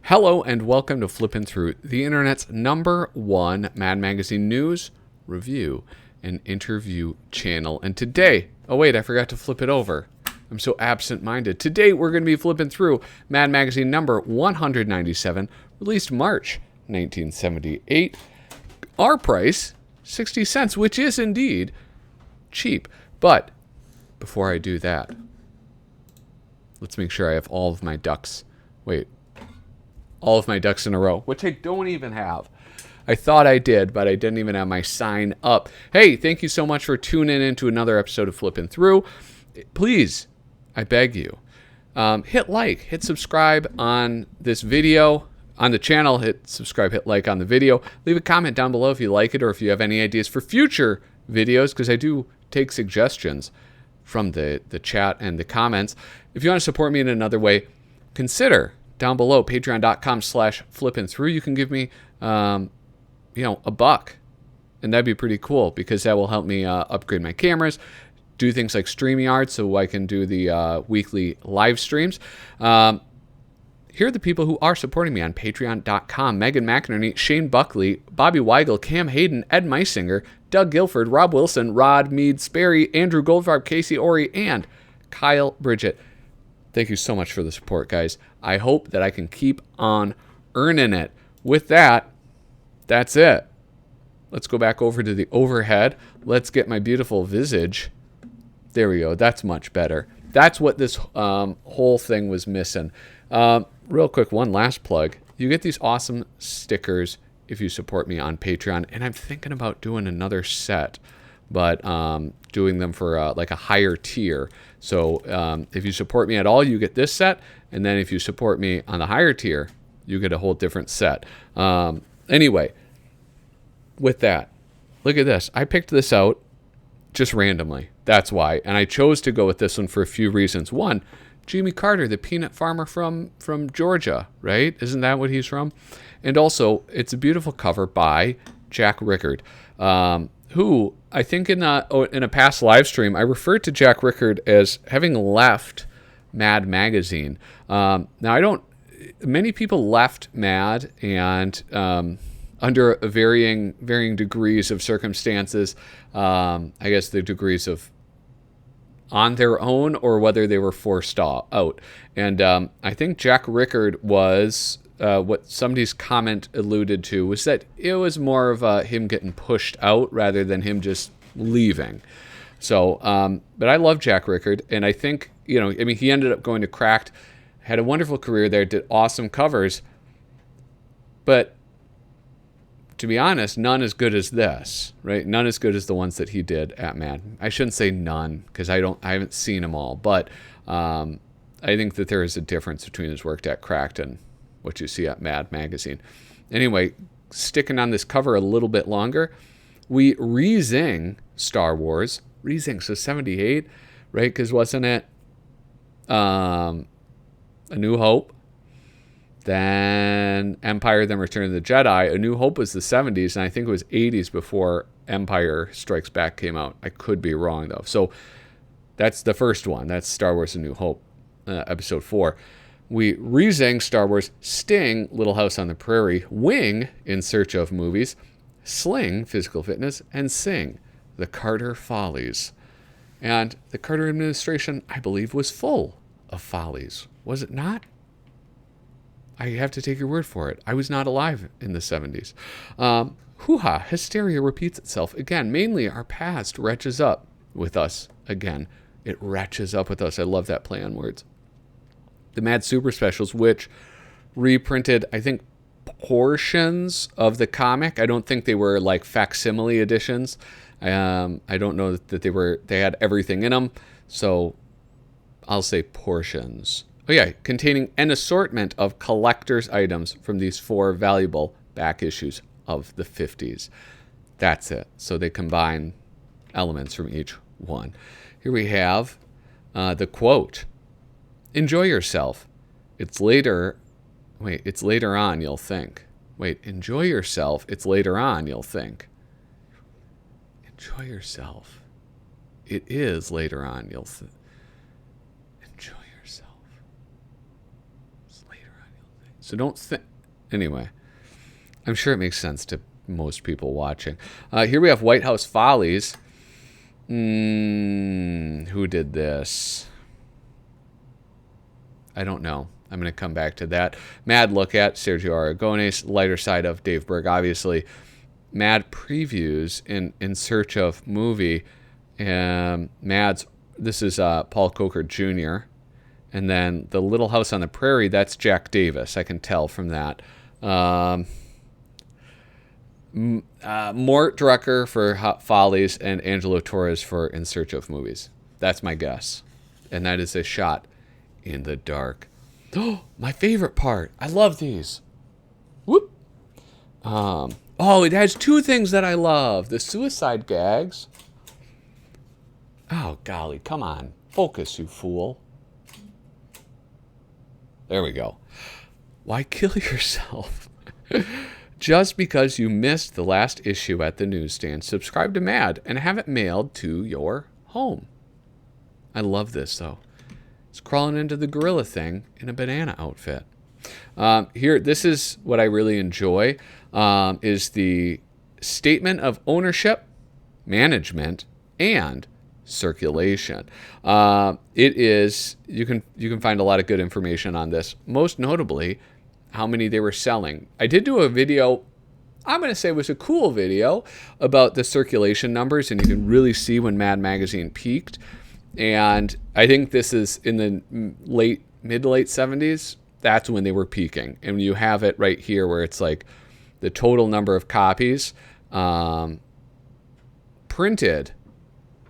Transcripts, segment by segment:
Hello and welcome to Flippin' Through, the internet's #1 Mad Magazine news, review, and interview channel. And today, oh wait, I forgot to flip it over. I'm so absent-minded. Today we're going to be flipping through Mad Magazine number 197, released March 1978. Our price, 60 cents, which is indeed cheap. But before I do that, let's make sure I have all of my ducks. All of my ducks in a row, which I don't even have. I thought I did, but I didn't even have my sign up. Hey, thank you so much for tuning in to another episode of Flippin' Through. Please, I beg you, hit like, hit subscribe on this video, on the channel, hit subscribe, hit like on the video. Leave a comment down below if you like it or if you have any ideas for future videos, because I do take suggestions from the chat and the comments. If you want to support me in another way, consider down below, patreon.com/flippinthrough. You can give me, $1, and that'd be pretty cool because that will help me upgrade my cameras, do things like StreamYard so I can do the weekly live streams. Here are the people who are supporting me on patreon.com: Megan McInerney, Shane Buckley, Bobby Weigel, Cam Hayden, Ed Meisinger, Doug Guilford, Rob Wilson, Rod Mead Sperry, Andrew Goldfarb, Casey Ori, and Kyle Bridget. Thank you so much for the support, guys. I hope that I can keep on earning it. With that, that's it. Let's go back over to the overhead. Let's get my beautiful visage. There we go. That's much better. That's what this whole thing was missing. Real quick, one last plug. You get these awesome stickers if you support me on Patreon, and I'm thinking about doing another set, but doing them for like a higher tier. So if you support me at all, you get this set, and then if you support me on the higher tier, you get a whole different set. Anyway, with that, look at this. I picked this out just randomly. That's why. And I chose to go with this one for a few reasons. One, Jimmy Carter, the peanut farmer from Georgia, right? Isn't that what he's from? And also, it's a beautiful cover by Jack Rickard, who I think in a past live stream, I referred to Jack Rickard as having left Mad Magazine. Now, many people left Mad, and under varying degrees of circumstances, I guess the degrees of on their own or whether they were forced out. And I think Jack Rickard was, what somebody's comment alluded to, was that it was more of him getting pushed out rather than him just leaving. So, but I love Jack Rickard, and I think, he ended up going to Cracked, had a wonderful career there, did awesome covers, but to be honest, none as good as this, right? None as good as the ones that he did at Mad. I shouldn't say none, because I haven't seen them all, but I think that there is a difference between his work at Cracked and what you see at Mad Magazine. Anyway, sticking on this cover a little bit longer, we re-zing Star Wars. Re-zing, so 78, right? Because wasn't it A New Hope, then Empire, then Return of the Jedi. A New Hope was the 70s, and I think it was 80s before Empire Strikes Back came out. I could be wrong, though. So that's the first one. That's Star Wars A New Hope, episode 4. We re-zing Star Wars, Sting, Little House on the Prairie, Wing, In Search of Movies, Sling, Physical Fitness, and Sing, The Carter Follies. And the Carter administration, I believe, was full of follies. Was it not? I have to take your word for it. I was not alive in the 70s. Hoo-ha, hysteria repeats itself again. Mainly our past retches up with us again. It retches up with us. I love that play on words. The Mad Super Specials, which reprinted, I think, portions of the comic. I don't think they were like facsimile editions. I don't know that they had everything in them. So I'll say portions. Oh yeah, containing an assortment of collector's items from these 4 valuable back issues of the 50s. That's it. So they combine elements from each one. Here we have the quote. Enjoy yourself. It's later on you'll think. Enjoy yourself. It's later on you'll think. Enjoy yourself. It is later on you'll think. Enjoy yourself. So don't think. Anyway, I'm sure it makes sense to most people watching. Here we have White House Follies. Who did this? I don't know. I'm going to come back to that. Mad Look At, Sergio Aragones. Lighter Side of Dave Berg, obviously. Mad Previews in Search of Movie. Mad's, this is Paul Coker Jr. And then The Little House on the Prairie, that's Jack Davis. I can tell from that. Mort Drucker for Hot Follies and Angelo Torres for In Search of Movies. That's my guess. And that is a shot in the dark. Oh, my favorite part. I love these. Whoop. It has two things that I love. The suicide gags. Oh, golly. Come on. Focus, you fool. There we go. Why kill yourself? Just because you missed the last issue at the newsstand, subscribe to Mad and have it mailed to your home. I love this, though. It's crawling into the gorilla thing in a banana outfit. Here, this is what I really enjoy, is the statement of ownership, management, and circulation. It is, you can find a lot of good information on this, most notably how many they were selling. I did do a video, I'm going to say it was a cool video, about the circulation numbers, and you can really see when Mad Magazine peaked. And I think this is in the mid to late 70s. That's when they were peaking. And you have it right here where it's like the total number of copies printed,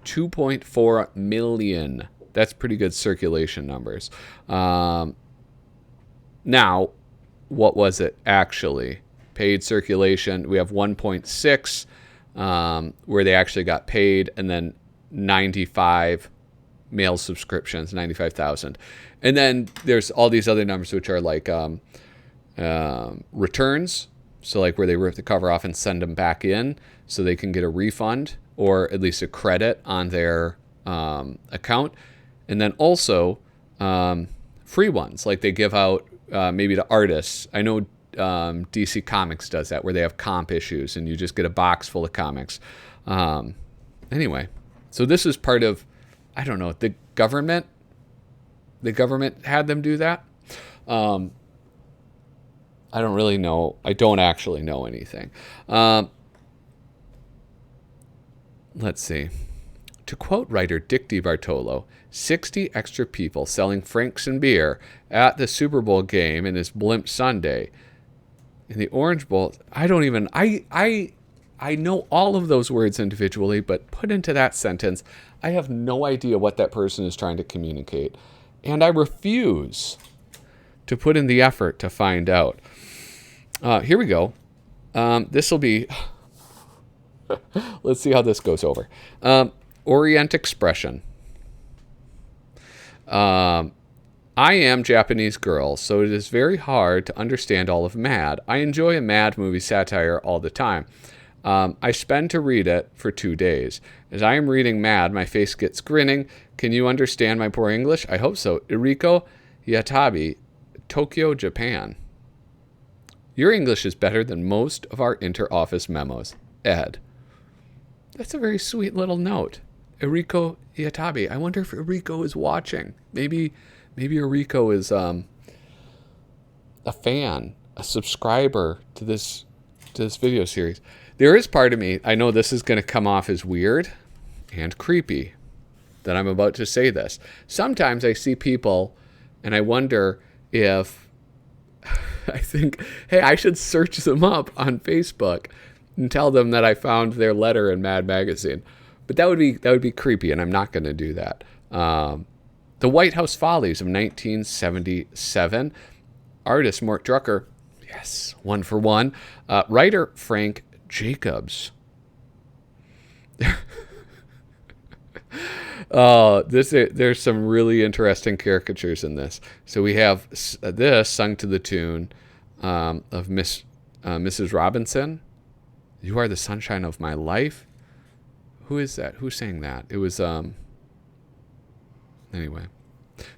2.4 million. That's pretty good circulation numbers. Now, what was it actually? Paid circulation, we have 1.6 where they actually got paid, and then 95 mail subscriptions, 95,000. And then there's all these other numbers which are like returns, so like where they rip the cover off and send them back in so they can get a refund or at least a credit on their account. And then also free ones, like they give out maybe to artists. I know DC Comics does that, where they have comp issues and you just get a box full of comics. Anyway, so this is part of, I don't know, the government had them do that. I don't really know. I don't actually know anything. Let's see. To quote writer Dick DiBartolo, 60 extra people selling Franks and beer at the Super Bowl game in his blimp Sunday. In the Orange Bowl, I know all of those words individually, but put into that sentence, I have no idea what that person is trying to communicate. And I refuse to put in the effort to find out. Here we go. This will be... Let's see how this goes over. Orient expression. I am Japanese girl, so it is very hard to understand all of Mad. I enjoy a Mad movie satire all the time. I spend to read it for 2 days. As I am reading Mad, my face gets grinning. Can you understand my poor English? I hope so. Iriko Yatabe, Tokyo, Japan. Your English is better than most of our inter-office memos. Ed. That's a very sweet little note. Iriko Yatabe. I wonder if Iriko is watching. Maybe Iriko is a fan, a subscriber to this video series. There is part of me, I know this is going to come off as weird and creepy that I'm about to say this. Sometimes I see people and I wonder if I think, hey, I should search them up on Facebook and tell them that I found their letter in Mad Magazine. But that would be creepy, and I'm not going to do that. The White House Follies of 1977. Artist Mort Drucker. Yes, 1 for 1. Writer Frank Jacobs. There's some really interesting caricatures in this. So we have this sung to the tune of Mrs. Robinson. You are the sunshine of my life. Who is that? Who sang that? It was anyway.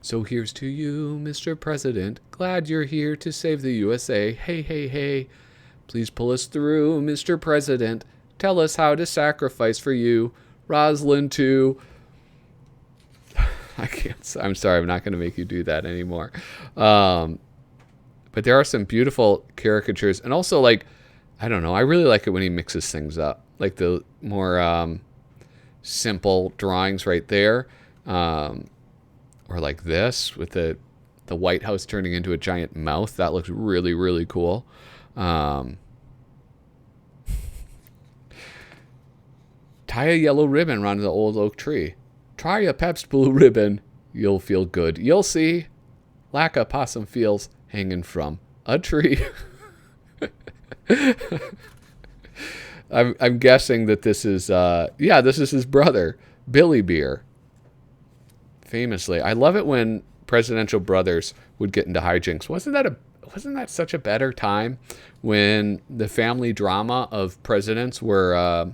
So here's to you, Mr. President. Glad you're here to save the USA. Hey, hey, hey. Please pull us through, Mr. President. Tell us how to sacrifice for you. Rosalind too. I can't. I'm sorry. I'm not going to make you do that anymore. But there are some beautiful caricatures. And also, like, I don't know. I really like it when he mixes things up. Like the more simple drawings right there. Or like this with the White House turning into a giant mouth. That looks really, really cool. Tie a yellow ribbon around the old oak tree. Try a Pabst Blue Ribbon. You'll feel good. You'll see. Like a possum feels hanging from a tree. I'm guessing that this is this is his brother, Billy Beer. Famously, I love it when presidential brothers would get into hijinks. Wasn't that such a better time when the family drama of presidents were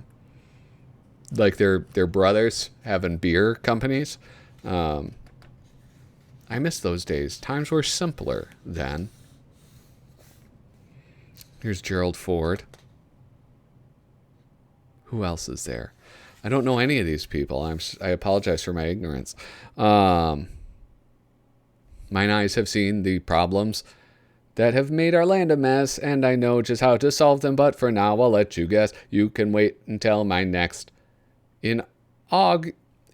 like their brothers having beer companies? I miss those days. Times were simpler then. Here's Gerald Ford. Who else is there? I don't know any of these people. I apologize for my ignorance. Mine eyes have seen the problems that have made our land a mess, and I know just how to solve them, but for now I'll let you guess. You can wait until my next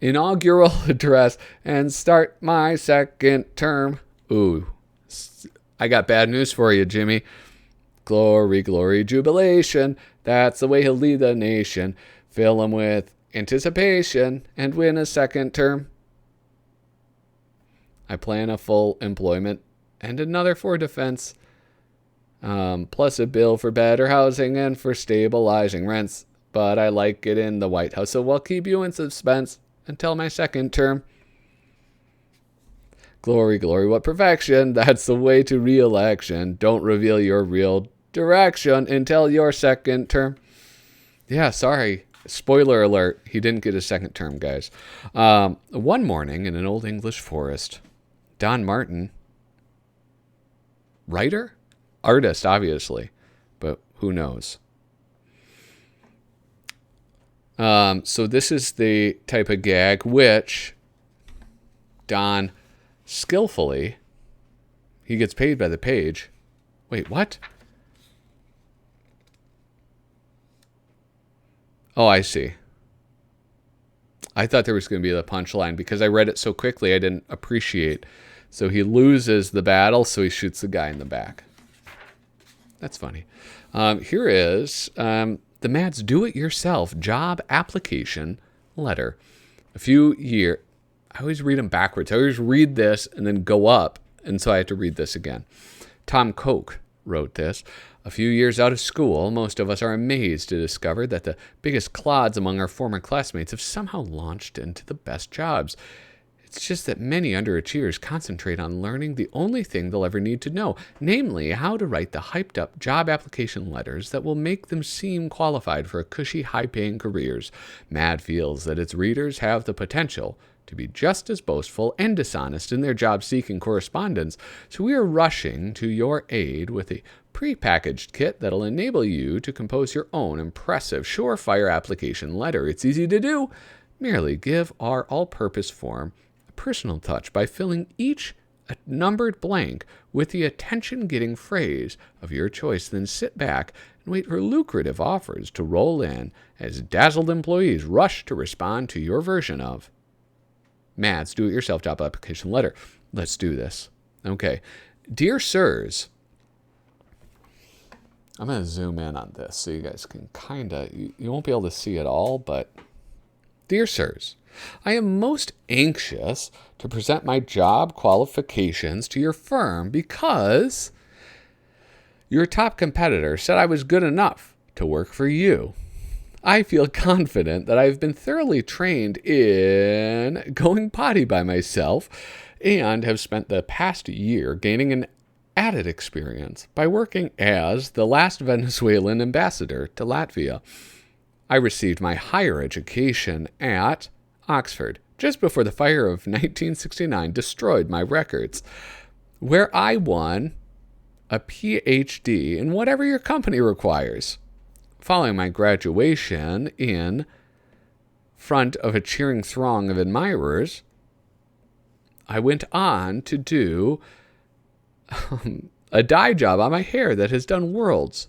inaugural address and start my second term. Ooh, I got bad news for you, Jimmy. Glory, glory, jubilation. That's the way he'll lead the nation. Fill him with anticipation and win a second term. I plan a full employment and another for defense, plus a bill for better housing and for stabilizing rents. But I like it in the White House, so I'll keep you in suspense until my second term. Glory, glory, what perfection. That's the way to re-election. Don't reveal your real direction until your second term. Yeah, sorry. Spoiler alert, he didn't get a second term, guys. One morning in an old English forest, Don Martin, writer? Artist, obviously, but who knows? So this is the type of gag which Don skillfully, he gets paid by the page. Wait, what? Oh, I see. I thought there was going to be the punchline because I read it so quickly I didn't appreciate. So he loses the battle, so he shoots the guy in the back. That's funny. Here is the Mads do-it-yourself job application letter. A few years... I always read them backwards. I always read this and then go up, and so I had to read this again. Tom Koch wrote this. A few years out of school, most of us are amazed to discover that the biggest clods among our former classmates have somehow launched into the best jobs. It's just that many underachievers concentrate on learning the only thing they'll ever need to know, namely how to write the hyped-up job application letters that will make them seem qualified for cushy, high-paying careers. Mad feels that its readers have the potential to be just as boastful and dishonest in their job-seeking correspondence, so we are rushing to your aid with a pre-packaged kit that'll enable you to compose your own impressive, surefire application letter. It's easy to do. Merely give our all-purpose form a personal touch by filling each a numbered blank with the attention-getting phrase of your choice, then sit back and wait for lucrative offers to roll in as dazzled employees rush to respond to your version of Mads do-it-yourself job application letter. Let's do this. Okay. Dear Sirs, I'm going to zoom in on this so you guys can kind of, you won't be able to see it all, but Dear Sirs, I am most anxious to present my job qualifications to your firm because your top competitor said I was good enough to work for you. I feel confident that I've been thoroughly trained in going potty by myself and have spent the past year gaining an added experience by working as the last Venezuelan ambassador to Latvia. I received my higher education at Oxford, just before the fire of 1969 destroyed my records, where I won a PhD in whatever your company requires. Following my graduation in front of a cheering throng of admirers, I went on to do a dye job on my hair that has done worlds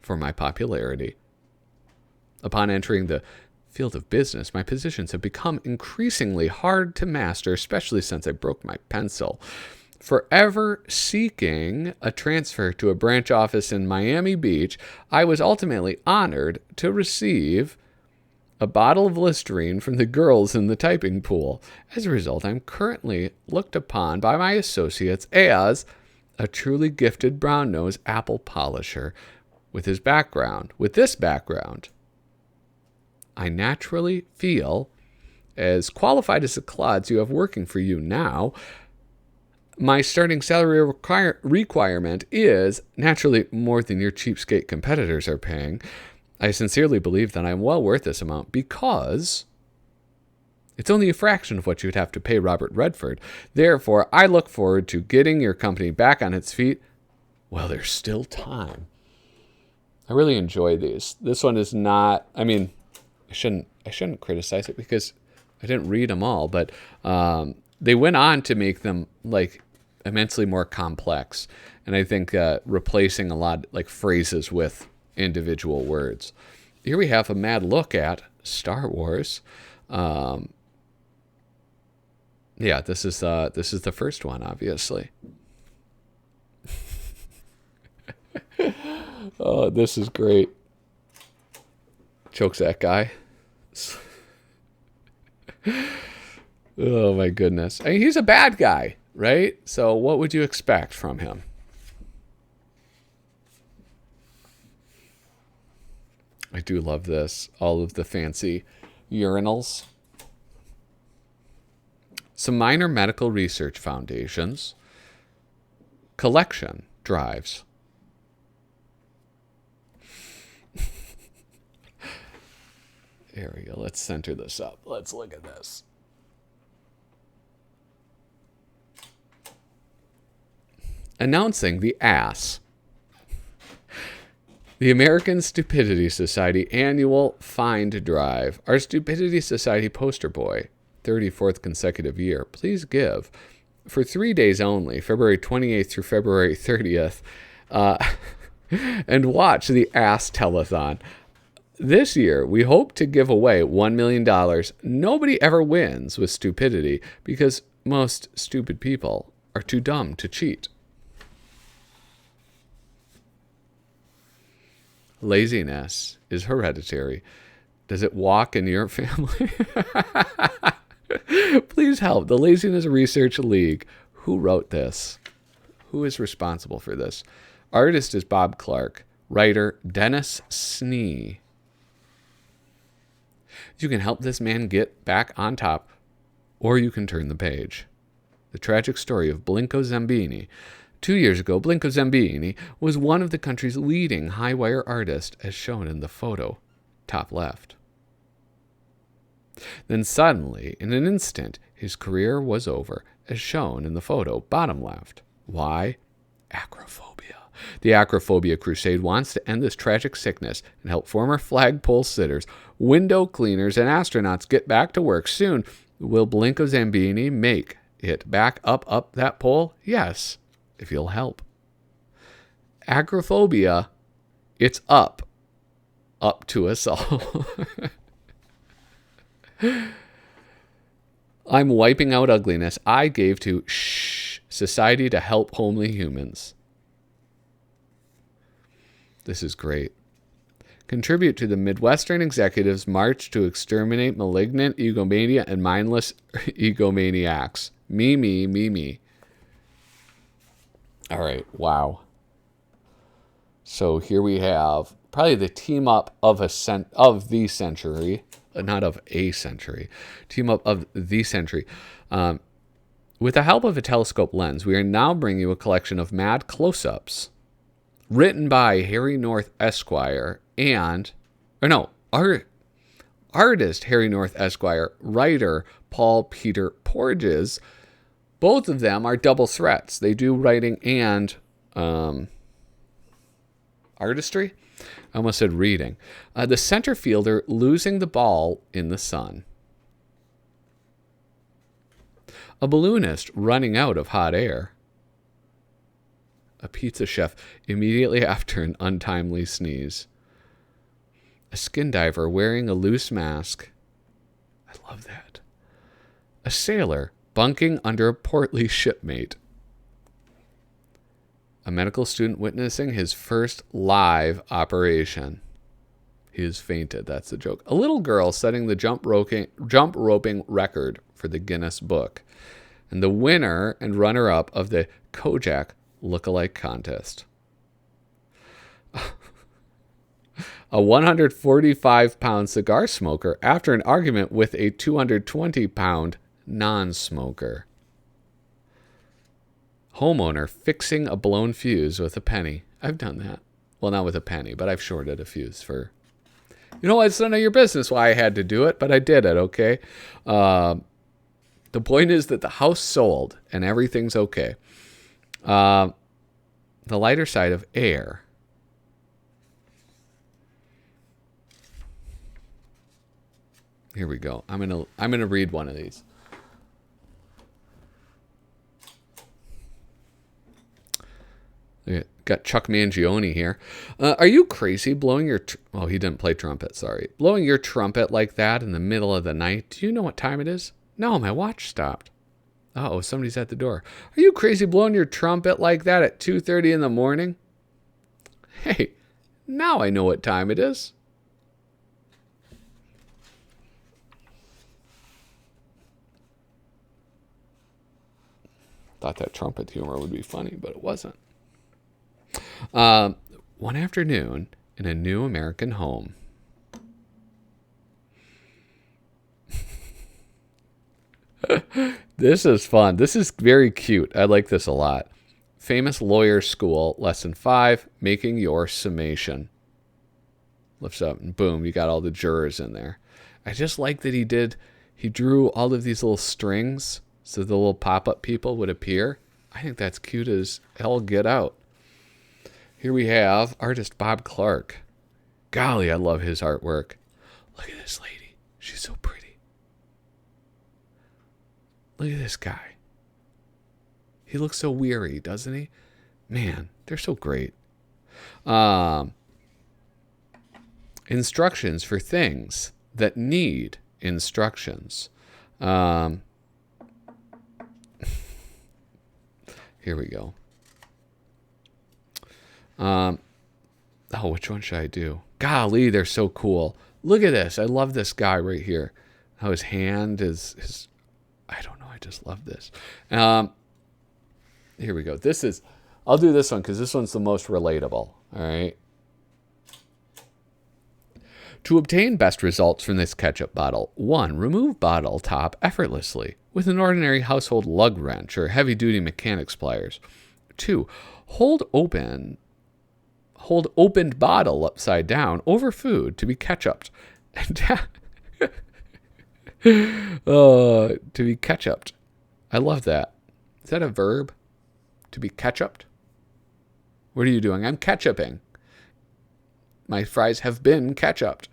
for my popularity. Upon entering the field of business, my positions have become increasingly hard to master, especially since I broke my pencil. Forever seeking a transfer to a branch office in Miami Beach, I was ultimately honored to receive a bottle of Listerine from the girls in the typing pool. As a result, I'm currently looked upon by my associates as a truly gifted brown-nosed apple polisher. With this background, I naturally feel as qualified as the clods you have working for you now. My starting salary requirement is naturally more than your cheapskate competitors are paying. I sincerely believe that I'm well worth this amount because it's only a fraction of what you'd have to pay Robert Redford. Therefore, I look forward to getting your company back on its feet while there's still time. I really enjoy these. This one is not, I mean, I shouldn't criticize it because I didn't read them all, but they went on to make them like immensely more complex. And I think replacing a lot like phrases with individual words. Here we have a mad look at Star Wars. Yeah, this is the first one, obviously. Oh, this is great. Chokes that guy. Oh my goodness. I mean, he's a bad guy, right? So what would you expect from him? I do love this. All of the fancy urinals. Some minor medical research foundations. Collection drives. There we go. Let's center this up. Let's look at this. Announcing the ass. The American Stupidity Society annual find drive. Our Stupidity Society poster boy, 34th consecutive year. Please give for 3 days only, February 28th through February 30th, and watch the ass telethon. This year, we hope to give away $1 million. Nobody ever wins with stupidity because most stupid people are too dumb to cheat. Laziness is hereditary. Does it walk in your family? Please help. The Laziness Research League. Who wrote this? Who is responsible for this? Artist is Bob Clark. Writer, Dennis Snee. You can help this man get back on top, or you can turn the page. The tragic story of Blinko Zambini. 2 years ago, Blinko Zambini was one of the country's leading high-wire artists, as shown in the photo, top left. Then suddenly, in an instant, his career was over, as shown in the photo, bottom left. Why? Acrophobia. The Acrophobia Crusade wants to end this tragic sickness and help former flagpole sitters, window cleaners, and astronauts get back to work soon. Will Blinko Zambini make it back up that pole? Yes, if you'll help. Acrophobia, it's up to us all. I'm wiping out ugliness I gave to Society to Help Homely Humans. This is great. Contribute to the Midwestern Executives' march to exterminate malignant egomania and mindless egomaniacs. Me. All right, wow. So here we have probably the team up of the century, not of a century, team up of the century. With the help of a telescope lens, we are now bringing you a collection of mad close-ups written by Harry North Esquire artist Harry North Esquire, writer Paul Peter Porges. Both of them are double threats. They do writing and artistry. I almost said reading. The center fielder losing the ball in the sun. A balloonist running out of hot air. A pizza chef immediately after an untimely sneeze. A skin diver wearing a loose mask. I love that. A sailor bunking under a portly shipmate. A medical student witnessing his first live operation. He has fainted. That's the joke. A little girl setting the jump roping record for the Guinness Book. And the winner and runner-up of the Kojak Lookalike Contest. A 145-pound cigar smoker after an argument with a 220-pound non-smoker. Homeowner fixing a blown fuse with a penny. I've done that. Well, not with a penny, but I've shorted a fuse for... You know what? It's none of your business why I had to do it, but I did it, okay? The point is that the house sold and everything's okay. The lighter side of air. Here we go. I'm gonna read one of these. Got Chuck Mangione here. Are you crazy blowing your... Oh, he didn't play trumpet, sorry. Blowing your trumpet like that in the middle of the night. Do you know what time it is? No, my watch stopped. Uh-oh, somebody's at the door. Are you crazy blowing your trumpet like that at 2:30 in the morning? Hey, now I know what time it is. Thought that trumpet humor would be funny, but it wasn't. One afternoon in a new American home. This is fun. This is very cute. I like this a lot. Famous lawyer school, lesson 5, making your summation. Lifts up and boom, you got all the jurors in there. I just like that he drew all of these little strings so the little pop-up people would appear. I think that's cute as hell get out. Here we have artist Bob Clark. Golly, I love his artwork. Look at this lady. She's so pretty. Look at this guy. He looks so weary, doesn't he? Man, they're so great. Instructions for things that need instructions. Here we go. Which one should I do? Golly, they're so cool. Look at this. I love this guy right here. How his hand is I don't know. I just love this. Here we go. I'll do this one because this one's the most relatable. All right. To obtain best results from this ketchup bottle, 1. Remove bottle top effortlessly with an ordinary household lug wrench or heavy-duty mechanics pliers. 2. Hold opened bottle upside down over food to be ketchuped. To be ketchuped. I love that. Is that a verb? To be ketchuped? What are you doing? I'm ketchuping. My fries have been ketchuped.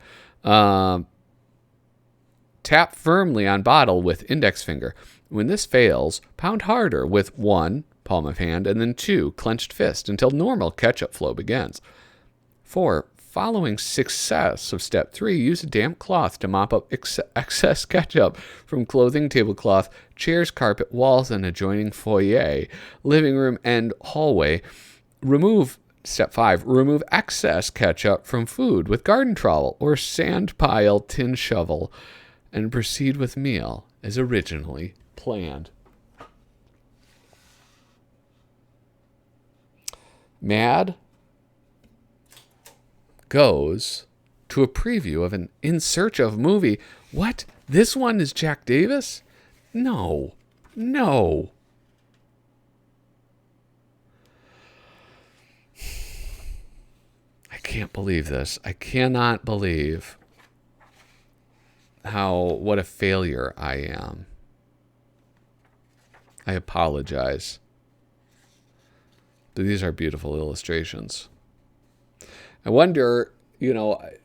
Tap firmly on bottle with index finger. When this fails, pound harder with 1, palm of hand, and then 2, clenched fist until normal ketchup flow begins. 4. Following success of step 3, use a damp cloth to mop up excess ketchup from clothing, tablecloth, chairs, carpet, walls, and adjoining foyer, living room, and hallway. Step 5, remove excess ketchup from food with garden trowel or sand pile tin shovel and proceed with meal as originally planned. Mad goes to a preview of an In Search of movie. What? This one is Jack Davis? No. I can't believe this. I cannot believe what a failure I am. I apologize. But these are beautiful illustrations. I wonder,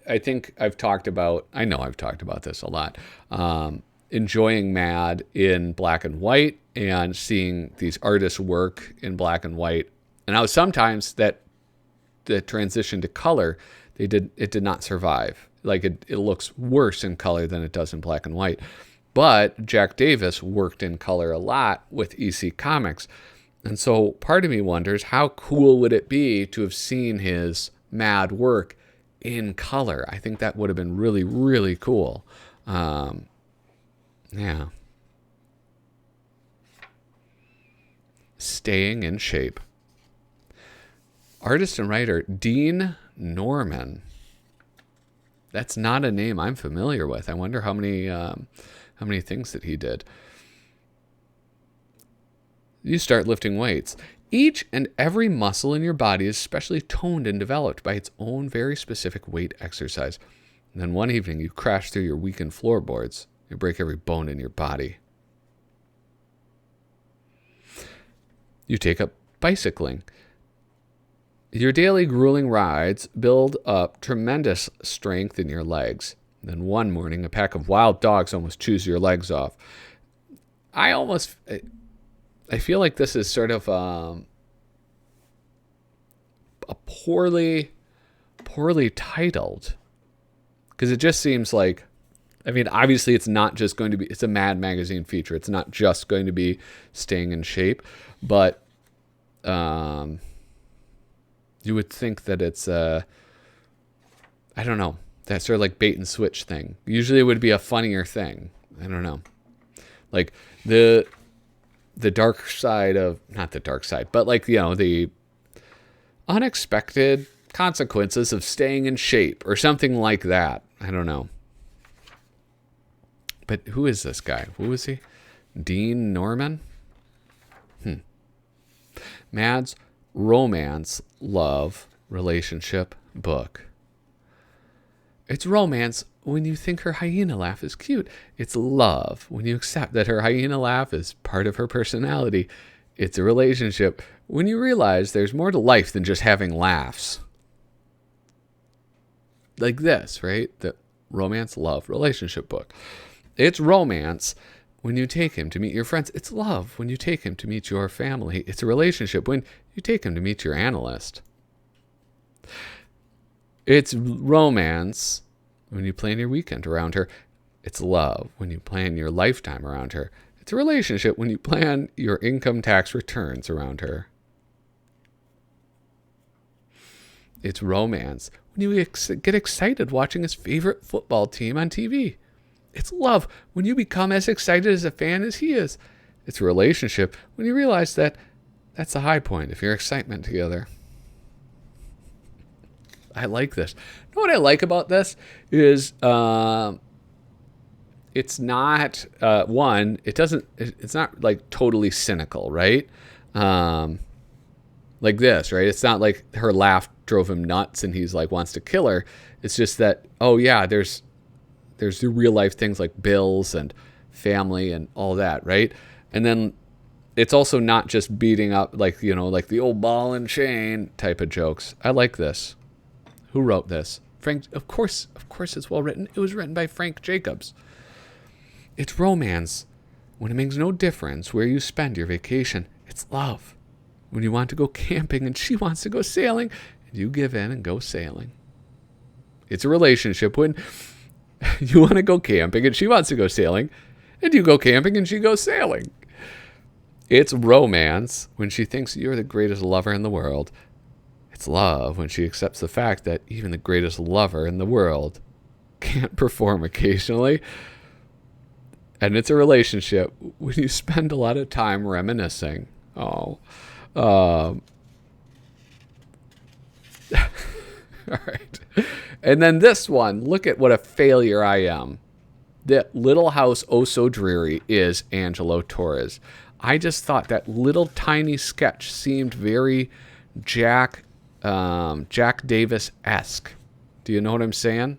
I think I know I've talked about this a lot, enjoying Mad in black and white and seeing these artists work in black and white. And how sometimes that the transition to color, it did not survive. Like it looks worse in color than it does in black and white. But Jack Davis worked in color a lot with EC Comics. And so part of me wonders, how cool would it be to have seen his Mad work in color? I think that would have been really, really cool. Yeah. Staying in shape. Artist and writer Dean Norman. That's not a name I'm familiar with. I wonder how many things that he did. You start lifting weights. Each and every muscle in your body is specially toned and developed by its own very specific weight exercise. And then one evening you crash through your weakened floorboards. You break every bone in your body. You take up bicycling. Your daily grueling rides build up tremendous strength in your legs. Then one morning, a pack of wild dogs almost chews your legs off. I feel like this is sort of a poorly titled, because it just seems like, obviously it's not just going to be, it's a Mad Magazine feature. It's not just going to be staying in shape, but you would think that it's I don't know, that sort of like bait and switch thing. Usually it would be a funnier thing. I don't know. Like the dark side of, not the dark side, but like, the unexpected consequences of staying in shape or something like that. I don't know. But who is this guy? Who is he? Dean Norman? Mad's romance, love, relationship book. It's romance when you think her hyena laugh is cute. It's love when you accept that her hyena laugh is part of her personality. It's a relationship when you realize there's more to life than just having laughs. Like this, right? The romance, love, relationship book. It's romance when you take him to meet your friends. It's love when you take him to meet your family. It's a relationship when you take him to meet your analyst. It's romance when you plan your weekend around her. It's love when you plan your lifetime around her. It's a relationship when you plan your income tax returns around her. It's romance when you get excited watching his favorite football team on TV. It's love when you become as excited as a fan as he is. It's a relationship when you realize that that's the high point of your excitement together. I like this. You know what I like about this is it's not it's not like totally cynical, right? Like this, right? It's not like her laugh drove him nuts and he's like wants to kill her. It's just that, oh yeah, there's the real life things like bills and family and all that, right? And then it's also not just beating up like the old ball and chain type of jokes. I like this. Who wrote this? Frank. Of course it's well written. It was written by Frank Jacobs. It's romance when it makes no difference where you spend your vacation. It's love when you want to go camping and she wants to go sailing and you give in and go sailing. It's a relationship when you want to go camping and she wants to go sailing and you go camping and she goes sailing. It's romance when she thinks you're the greatest lover in the world. It's love when she accepts the fact that even the greatest lover in the world can't perform occasionally. And it's a relationship when you spend a lot of time reminiscing. All right. And then this one, look at what a failure I am. The Little House Oh So Dreary is Angelo Torres. I just thought that little tiny sketch seemed very Jack Davis-esque. Do you know what I'm saying?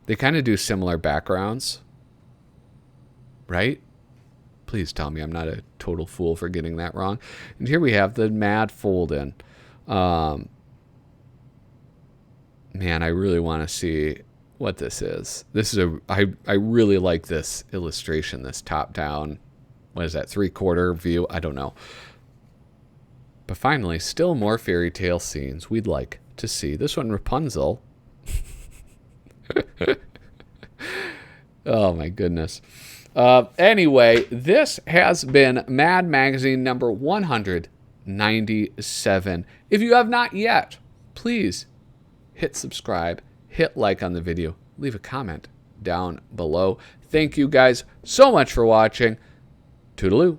They kind of do similar backgrounds, right? Please tell me I'm not a total fool for getting that wrong. And here we have the Mad Fold-In. Man, I really want to see what this is. This is I really like this illustration, this top-down, what is that, 3/4 view? I don't know. But finally, still more fairy tale scenes we'd like to see. This one, Rapunzel. Oh, my goodness. Anyway, this has been Mad Magazine number 197. If you have not yet, please hit subscribe, hit like on the video, leave a comment down below. Thank you guys so much for watching. Toodaloo.